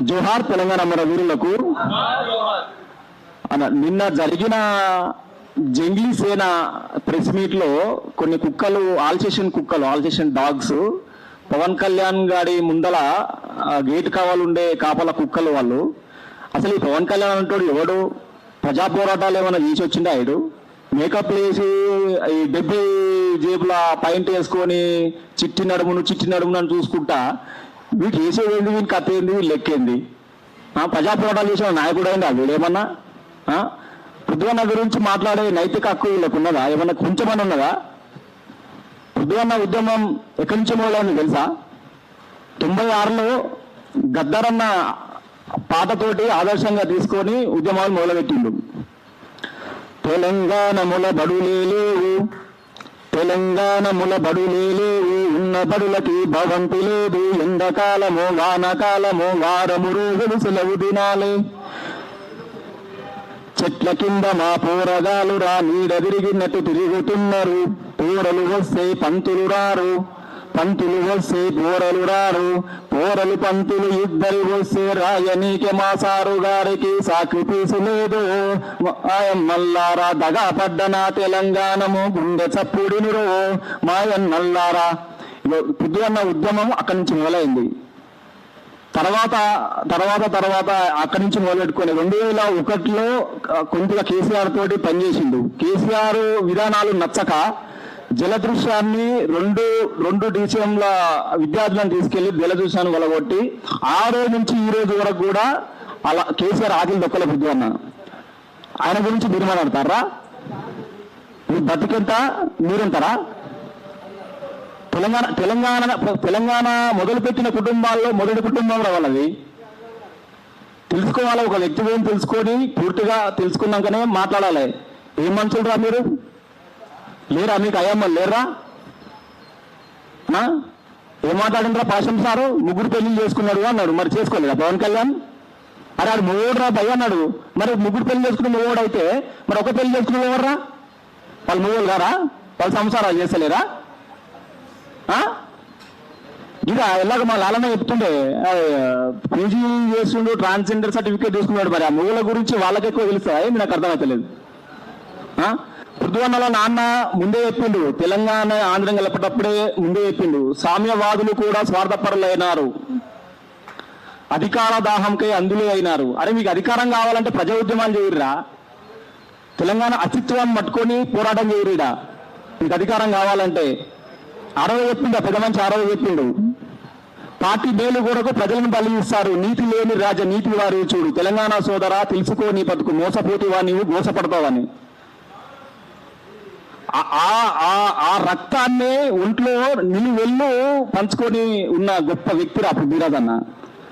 జోహార్ తెలంగాణ అమరవీరులకు. నిన్న జరిగిన జంగ్లీ సేన ప్రెస్ మీట్ లో కొన్ని కుక్కలు, ఆల్సేషన్ డాగ్స్ పవన్ కళ్యాణ్ గారి ముందల గేట్ కావాలుండే కాపల కుక్కలు వాళ్ళు. అసలు ఈ పవన్ కళ్యాణ్ అంటాడు ఎవడు? ప్రజా పోరాటాలు ఏమైనా చేసి వచ్చిండే ఆయన? మేకప్ వేసి ఈ 70 జేబుల పాయింట్ వేసుకొని చిట్టి నడుమును అని చూసుకుంటా వీటి వేసేది ఏంది, వీని కథ ఏంది, వీళ్ళు లెక్కేంది? ప్రజా పోరాటాలు చేసిన నాయకుడు అయింది వీడేమన్నా? పృథ్వన్న గురించి మాట్లాడే నైతిక హక్కు వీళ్ళకు ఉన్నదా? ఏమన్నా కొంచెమని ఉన్నదా? పృథ్వన్న ఉద్యమం ఎక్కడి నుంచి మొదలైంది తెలుసా? 96లో గద్దరన్న పాటతోటి ఆదర్శంగా తీసుకొని ఉద్యమాలు మొదలుపెట్టిండు. తెలంగాణముల బడులేవు, ఉన్న బడులకి భవంతి లేదు, ఎండకాలమో వానకాలమో వారము రోజులు సెలవు దినాలే, చెట్ల కింద మా పోరగాలు రా నీడ తిరిగినట్టు తిరుగుతున్నారు, పోరలు వస్తే పంతులు రారు, పంతులు వస్తే పోరలు రారు, పోరలు పంతులు ఇద్దరు వస్తే రాయనీకే మా సారు గారికి సాక్రిఫీసు లేదు, మాయన్నల్లారా దగా పడ్డనా తెలంగాణము గుండె చప్పుడినురో మాయన్నల్లారా. పొద్దున్న ఉద్యమం అక్కడి నుంచి మొదలైంది. తర్వాత అక్కడి నుంచి మొదలెట్టుకొని 2001లో కొద్దిగా కేసీఆర్ తోటి పనిచేసిండు. కేసీఆర్ విధానాలు నచ్చక జలదృశ్యాన్ని రెండు డిసిఎంల విద్యార్థులను తీసుకెళ్లి జలదృశ్యాన్ని వలగొట్టి ఆ రోజు నుంచి ఈ రోజు వరకు కూడా అలా కేసీఆర్ ఆగిలి దొక్కల పొద్దున్న. ఆయన గురించి మీరు మాట్లాడతారా? మీరు బతికెంత మీరెంతారా? తెలంగాణ మొదలుపెట్టిన కుటుంబాల్లో మొదటి కుటుంబం వాళ్ళది. తెలుసుకోవాలి, ఒక వ్యక్తి గురించి తెలుసుకొని పూర్తిగా తెలుసుకున్నాకనే మాట్లాడాలి. ఏం మనుషులు రా మీరు? లేరా మీకు? అయ్యమ్మలు లేరా? ఏం మాట్లాడినరా పాశం సారు? 3 పెళ్లిళ్ళు చేసుకున్నాడు అన్నాడు. మరి చేసుకోలేదా పవన్ కళ్యాణ్? అరే ఆడు మొగోడు రా భయ అన్నాడు. మరి 3 పెళ్లి చేసుకున్న మొగోడు అయితే మరి ఒక పెళ్లి చేసుకున్న ఎవర్రా? వాళ్ళు మొగోళ్ళు గారా? వాళ్ళు సంసారాలు చేస్తలేరా? ఇక ఎలాగ మా లాలన్న చెప్తుండే పీజీ చేస్తుండు, ట్రాన్స్జెండర్ సర్టిఫికేట్ తీసుకున్నాడు. మరి ఆ మొగోళ్ళ గురించి వాళ్ళకి ఎక్కువ తెలుస్తా? ఏమి నాకు అర్థమవుతలేదు. పృథ్వన్నల నాన్న ముందే చెప్పిండు, తెలంగాణ ఆంధ్రం గెలపటప్పుడే ముందే చెప్పిండు, సామ్యవాదులు కూడా స్వార్థపరులైనారు, అధికార దాహంకై అందులే అయినారు. అరే మీకు అధికారం కావాలంటే ప్రజా ఉద్యమాలు చేయరురా? తెలంగాణ అస్తిత్వాన్ని పట్టుకొని పోరాటం చేయరుడా? మీకు అధికారం కావాలంటే. ఆరోజు చెప్పిండు, పెద్ద మంచి ఆరోజు చెప్పిండు, పార్టీ మేలు కొరకు ప్రజలను బలిస్తారు, నీతి లేని నీతి వారి చూడు, తెలంగాణ సోదరా తెలుసుకో నీ బతుకు, మోసపోతివా నీవు మోసపడతావని. ఆ రక్తాన్ని ఒంట్లో నిలువెళ్ళు పంచుకొని ఉన్న గొప్ప వ్యక్తి రా పృథ్వీరాజ్ అన్న.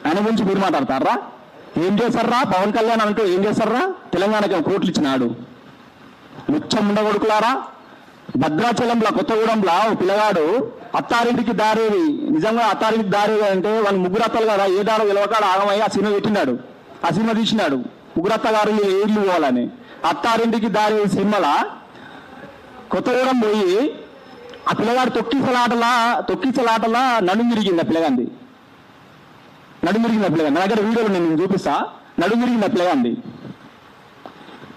ఆయన గురించి మీరు మాట్లాడతారా? ఏం చేశారా పవన్ కళ్యాణ్ అంటే? ఏం చేశారా? తెలంగాణకి కోట్లు ఇచ్చినాడు. ముచ్చం ఉండగొడుకులారా, భద్రాచలంలో కొత్తగూడెంలో పిల్లగాడు అత్తారింటికి దారేది, నిజంగా అత్తారింటికి దారేది అంటే వాళ్ళు 3 అత్తలు కదా, ఏ దారో విలవకాడ ఆగమయ్యి ఆ సినిమా పెట్టినాడు, ఆ సినిమా తీసినాడు. 3 అత్తగారు ఏళ్ళు పోవాలని అత్తారింటికి దారేది సినిమాలా కొత్తగూడెం పోయి ఆ పిల్లగాడు తొక్కిసలాటలా నడుము విరిగింది. ఆ పిల్లగాంది నడుము విరిగింది. ఆ పిల్లగాండి నా దగ్గర వీడియోలు నేను చూపిస్తా. నడుము విరిగింది ఆ పిల్లగాంది.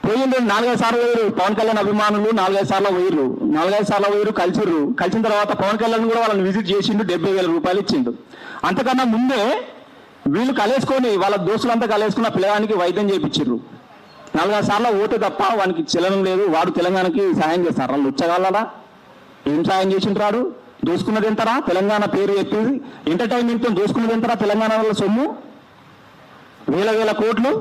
పోయింది 4-5 సార్లు పోయారు పవన్ కళ్యాణ్ అభిమానులు, 4-5 సార్లు పోయారు, కలిసిన తర్వాత పవన్ కళ్యాణ్ కూడా వాళ్ళని విజిట్ చేసిండు, 70,000 రూపాయలు ఇచ్చిండు. అంతకన్నా ముందే వీళ్ళు కలేసుకొని వాళ్ళ దోస్తులంతా కలేసుకుని ఆ పిల్లగానికి వైద్యం చేయించారు. 4-5 సార్లు ఓటే తప్ప వానికి చలనం లేదు. వాడు తెలంగాణకి సాయం చేస్తారు. వాళ్ళు వచ్చగలరా? ఏం సాయం చేసింటారు? దోసుకున్నది ఎంతరా? తెలంగాణ పేరు చెప్పి ఎంటర్టైన్మెంట్తో దోసుకున్నది ఎంతరా? తెలంగాణ వాళ్ళ సొమ్ము వేల కోట్లు.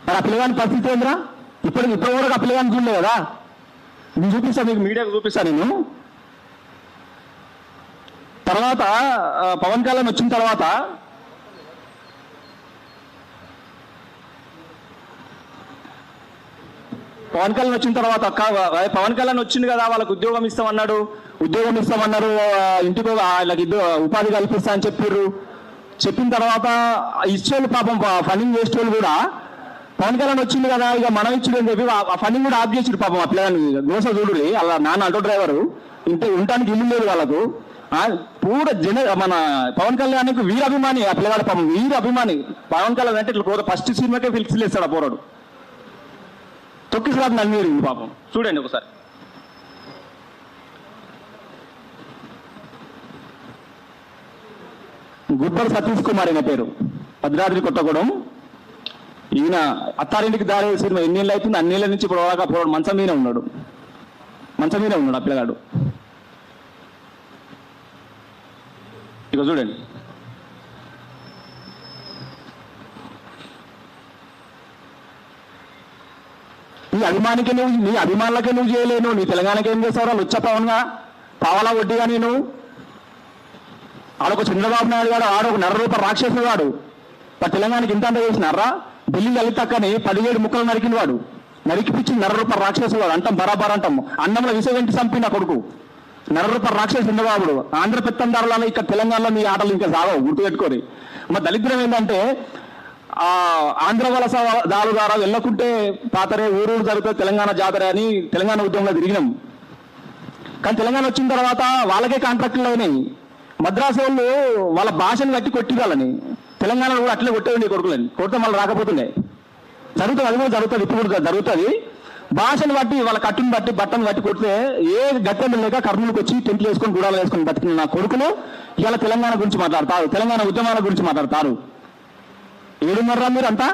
మరి ఆ పిల్లగాని పరిస్థితి ఏందిరా? ఇప్పుడు కూడా ఆ పిల్లగాని చూడలే కదా. నేను చూపిస్తాను, మీకు మీడియాకు చూపిస్తాను నేను. తర్వాత పవన్ కళ్యాణ్ వచ్చిన తర్వాత పవన్ కళ్యాణ్ వచ్చింది కదా, వాళ్ళకి ఉద్యోగం ఇస్తామన్నారు, ఇంటికి వాళ్ళకి ఉపాధి కల్పిస్తా అని చెప్పిన తర్వాత ఇచ్చేవాళ్ళు పాపం ఫండింగ్ చేసేవాళ్ళు కూడా పవన్ కళ్యాణ్ వచ్చింది కదా ఇక మనం ఇచ్చుడు అని చెప్పి ఆ ఫండింగ్ కూడా ఆఫ్ చేసాడు పాపం. ఆ పిల్లగాని గోస చూడు, అలా నాన్న ఆటో డ్రైవరు, ఉండటానికి ఇల్లు లేదు వాళ్ళకు, పూర మన పవన్ కళ్యాణ్కి వీరాభిమాని ఆ పిల్లవాడు పాపం వీరాభిమాని. పవన్ కళ్యాణ్ అంటే ఇట్లా ఫస్ట్ సినిమాకే ఫిక్స్ లేస్తాడు ఆ పోరాడు. తొక్కిసలాట నలిమిరింది పాపం. చూడండి ఒకసారి. గుబ్బల సతీష్ కుమార్ అయిన పేరు, భద్రాద్రి కొత్తగూడెం. ఈయన అత్తారింటికి దారి సినిమా ఎన్నేళ్ళు అవుతుంది, అన్నేళ్ళ నుంచి ఇప్పుడు పోరాడు మంచం మీదే ఉన్నాడు ఆ పిల్లగాడు. ఇక చూడండి. నీ అభిమానులకే నువ్వు చేయలేను, నీ తెలంగాణకి ఏం చేస్తావు? లుచ్చ పవన్గా పావలా వడ్డీగా నేను ఆడొక చంద్రబాబు నాయుడు గాడు, ఆడొక నరరూప రాక్షసుడు వాడు. తెలంగాణకి ఇంత అంత చేసినారా? ఢిల్లీ లలితక్కని 17 ముక్కలు నరికిన వాడు, నరికిపిచ్చి నరరూప రాక్షసుడు వాడు. అంటాం బరాబర్ అంటాం. అన్నంలో విసవెంటి చంపిన కొడుకు నరరూప రాక్షసు చంద్రబాబుడు. ఆంధ్ర పెత్తందారులలో ఇక్కడ తెలంగాణలో మీ ఆటలు ఇంకా సాగవు, గుర్తుపెట్టుకోరి. మరి దళిద్రం ఏంటంటే ఆంధ్ర వలస దారు ద్వారా వెళ్ళకుంటే పాతరే ఊరు జరుగుతుంది తెలంగాణ జాతర అని తెలంగాణ ఉద్యమంలో తిరిగినాం. కానీ తెలంగాణ వచ్చిన తర్వాత వాళ్ళకే కాంట్రాక్టులు అయినాయి. మద్రాసు వాళ్ళు వాళ్ళ భాషను కట్టి కొట్టిరాలని తెలంగాణలో కూడా అట్లే కొట్టేయండి కొడుకులని. కొడితే మళ్ళీ రాకపోతుండే. జరుగుతుంది, అది కూడా జరుగుతుంది, ఇప్పుడు కూడా జరుగుతుంది. భాషను బట్టి వాళ్ళ కట్టును బట్టి బట్టను బట్టి కొడితే ఏ గట్టెం లేక కర్నూలుకి వచ్చి టెంట్లు వేసుకొని గుడాలు వేసుకొని బతికిన నా కొడుకులు ఇవాళ తెలంగాణ గురించి మాట్లాడతారు, తెలంగాణ ఉద్యమాల గురించి మాట్లాడతారు. ఏడున్నారా మీరు అంతా?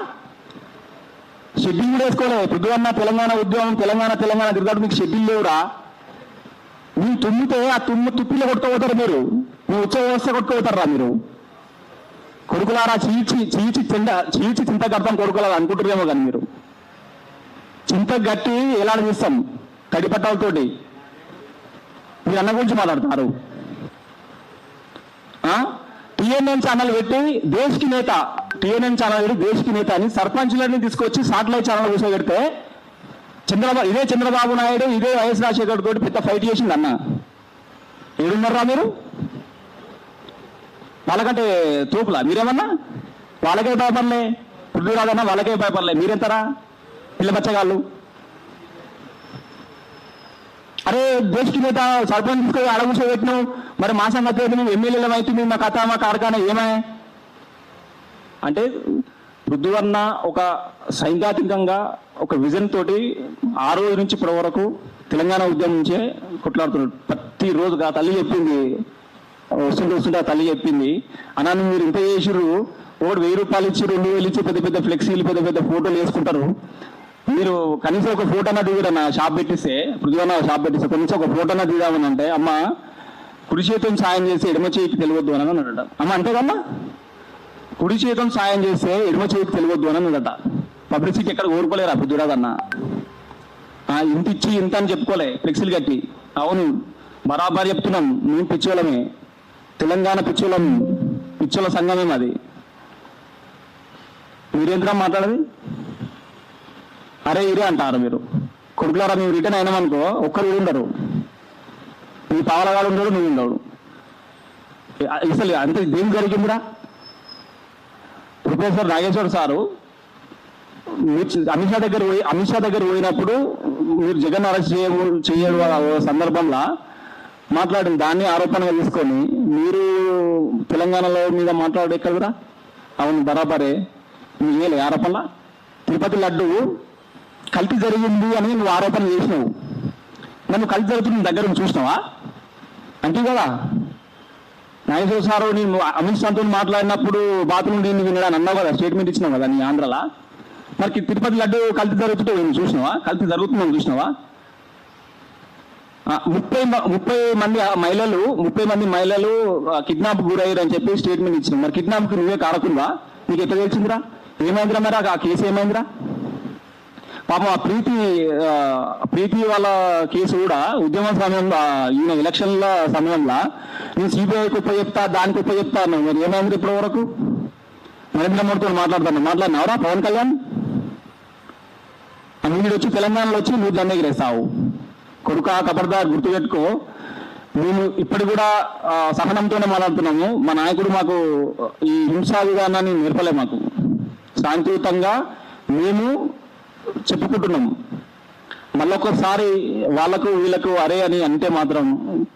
షెడ్యూల్ కూడా వేసుకోలేదు. పొద్దున్న తెలంగాణ ఉద్యమం తెలంగాణ తిరిగాడు, మీకు షెడ్యూల్ లేవురా. మీరు తుమ్మితే ఆ తుప్పిలో కొట్టుకోపోతారు మీరు, మీ ఉత్సవ వ్యవస్థ కొట్టుకోపోతారా మీరు? కొడుకులారా చీచి చింత కడతాం కొడుకులారా అనుకుంటారేమో కానీ మీరు చింత గట్టి ఎలా చూస్తాం తడిపట్టాలతోటి. మీరు అన్న గురించి మాట్లాడతారు. టీఎన్ఎన్ ఛానల్ పెట్టి టీఎన్ఎన్ ఛానల్ పెట్టి దేశకి నేత అని సర్పంచులన్నీ తీసుకొచ్చి సాటిలైట్ ఛానల్ కూర్చోబెడితే చంద్రబాబు నాయుడు ఇదే వైఎస్ రాజశేఖర్ తోటి పెద్ద ఫైట్ చేసింది అన్న. ఏడున్నారా మీరు? వాళ్ళకంటే తోపులా మీరేమన్నా? వాళ్ళకే భయపడలే, పృథ్వీరాజన్నా వాళ్ళకే భయపడలే, మీరెంతరా పిల్ల బచ్చగాళ్ళు? అరే దేశకి నేత సర్పంచ్ తీసుకొని ఆడ కూర్చోబెట్టినావు, మరి మా సంగతి అయితే మేము ఎమ్మెల్యేలు అవుతుంది, మా కథ మా కార్ఖానా ఏమే అంటే పృథ్వన్న ఒక సైద్ధాంతికంగా ఒక విజన్ తోటి ఆ రోజు నుంచి ఇప్పటి వరకు తెలంగాణ ఉద్యమం నుంచే కొట్లాడుతున్నాడు. ప్రతిరోజుగా తల్లి చెప్పింది, వస్తుంటే తల్లి చెప్పింది, అన్నాను మీరు ఇంత చేసిర్రు, ఒకటి 1000 రూపాయలు ఇచ్చి 2000 ఇచ్చి పెద్ద పెద్ద ఫ్లెక్సీలు పెద్ద పెద్ద ఫోటోలు వేసుకుంటారు, మీరు కనీసం ఒక ఫోటో అన్న దిగుదన్న షాప్ పెట్టిస్తే, పృథ్వన్న షాప్ పెట్టిస్తే కనీసం ఒక ఫోటో అన్న దిగుదామని అంటే అమ్మ కుడి చేతితో సాయం చేసి ఎడమ చేతికి తెలియవద్దు అని అన్నాడట. అమ్మ అంతే కన్నా, కుడి చేతితో సాయం చేస్తే ఎడమ చేతికి తెలియవద్దు అని అన్నాడట. పబ్లిసిటీ ఎక్కడ ఓరుకోలేరా పృథ్వీరాజన్న? ఇంత ఇచ్చి ఇంత అని చెప్పుకోలే ఫ్లెక్సీలు కట్టి. అవును బరాబర్ చెప్తున్నాం, మేము పిచ్చోళమే, తెలంగాణ పిచ్చోల సంఘమే అది. మీరేంద్రా మాట్లాడేది? అరే ఇరే అంటారు మీరు. కొడుకులారా మేము రిటర్న్ అయినామనుకో ఒక్కరు ఉండరు, నీ పావలగాడు ఉండడు, నువ్వు ఉండవు. అసలు అంతే దేని జరిగిందిరా? ప్రొఫెసర్ నాగేశ్వర్ సారు అమిత్ షా దగ్గర పోయినప్పుడు మీరు జగన్ అరెస్ట్ చేయడం సందర్భంలో మాట్లాడిన దాన్ని ఆరోపణగా తీసుకొని మీరు తెలంగాణలో మీద మాట్లాడే కదరా? అవును బరాబరే, నువ్వు చేయలే ఆరోపణ. తిరుపతి లడ్డు కల్తీ జరిగింది అని నువ్వు ఆరోపణ చేసినావు, నన్ను కల్తీ జరుగుతుంది దగ్గర చూసినావా అంటే కదా? నాగేశ్వర సారు నేను అమిత్ షాతో మాట్లాడినప్పుడు బాత్రూమ్ దీన్ని వినడానికి అన్నావు కదా, స్టేట్మెంట్ ఇచ్చినావు కదా నీ ఆంధ్రలా. మరి తిరుపతి లడ్డు కల్తీ జరుగుతుంటే నేను చూసినావా? కల్తీ జరుగుతుందని చూసినావా? 30 మంది మహిళలు కిడ్నాప్ గురయ్యారు అని చెప్పి స్టేట్మెంట్ ఇచ్చినావు. మరి కిడ్నాప్కి నువ్వే కారకుందా? నీకు ఎట్లా తెలిసిందిరా? ఏమైందిరా మరి ఆ కేసు ఏమైందిరా? పాపం ఆ ప్రీతి వాళ్ళ కేసు కూడా ఉద్యమ సమయంలో ఈయన ఎలక్షన్ల సమయంలో నేను సిబిఐకి ఉపయోగిస్తా దానికి ఉపయోగిస్తా అన్నాను. మరి ఏమైంది ఇప్పటి వరకు? నరేంద్ర మోడీతో మాట్లాడినావురా పవన్ కళ్యాణ్? మీరు వచ్చి తెలంగాణలో వచ్చి నువ్వు దాన్ని ఎగిరేస్తావు. కొడుక కబర్దార్ గుర్తుపెట్టుకో, మేము ఇప్పటి కూడా సహనంతోనే మాట్లాడుతున్నాము. మా నాయకుడు మాకు ఈ హింసా విధానాన్ని నేర్పలే, మాకు శాంతియుతంగా మేము చెప్పుకుంటున్నాము. మళ్ళొకసారి వాళ్ళకు వీళ్ళకు అరే అని అంటే మాత్రం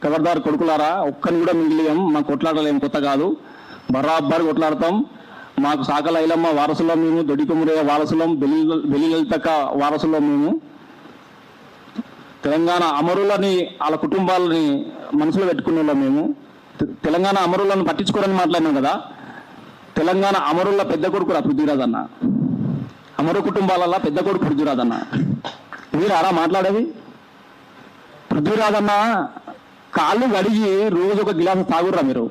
ఖబర్దార్ కొడుకులారా, ఒక్కని కూడా మిగిలియం, మాకు కొట్లాడలేం, కొత్త కాదు, బరాబర్ కొట్లాడతాం. మాకు సాకల ఐలమ్మ వారసులం మేము, దొడికొమురయ్య వారసులం, బెల్లిలతక వారసులం మేము. తెలంగాణ అమరులని వాళ్ళ కుటుంబాలని మనసులో పెట్టుకునే మేము. తెలంగాణ అమరులను పట్టించుకోరని మాట్లాడినాం కదా. తెలంగాణ అమరుల పెద్ద కొడుకు రా పృథ్వీరాజ్ అన్న, అమరు కుటుంబాలల్లో పెద్ద కొడుకు పృథ్వీరాజ్ అన్న. మీరు అలా మాట్లాడేది? పృథ్వీరాజ్ అన్న కాళ్ళు కడిగి రోజు ఒక గిలాసు తాగుర్రా మీరు.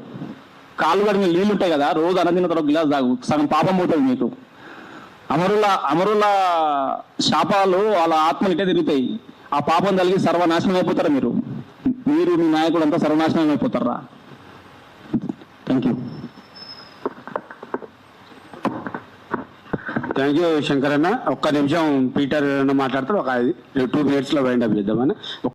కాళ్ళు కడిగిన నీళ్ళు ఉంటాయి కదా, రోజు అన్నదిన తర్వాత గిలాసు తాగు, సగం పాపం పోతుంది మీకు. అమరుల శాపాలు వాళ్ళ ఆత్మలు ఇటే తిరుగుతాయి. ఆ పాపం కలిగి సర్వనాశనం అయిపోతారా మీరు. మీరు మీ నాయకుడు అంతా సర్వనాశనం అయిపోతారా. Thank you. Thank you Shankar అన్న. ఒక్క నిమిషం పీటర్ మాట్లాడతాడు, ఒక 2 minutes లో వైండ్ అప్ చేద్దామని.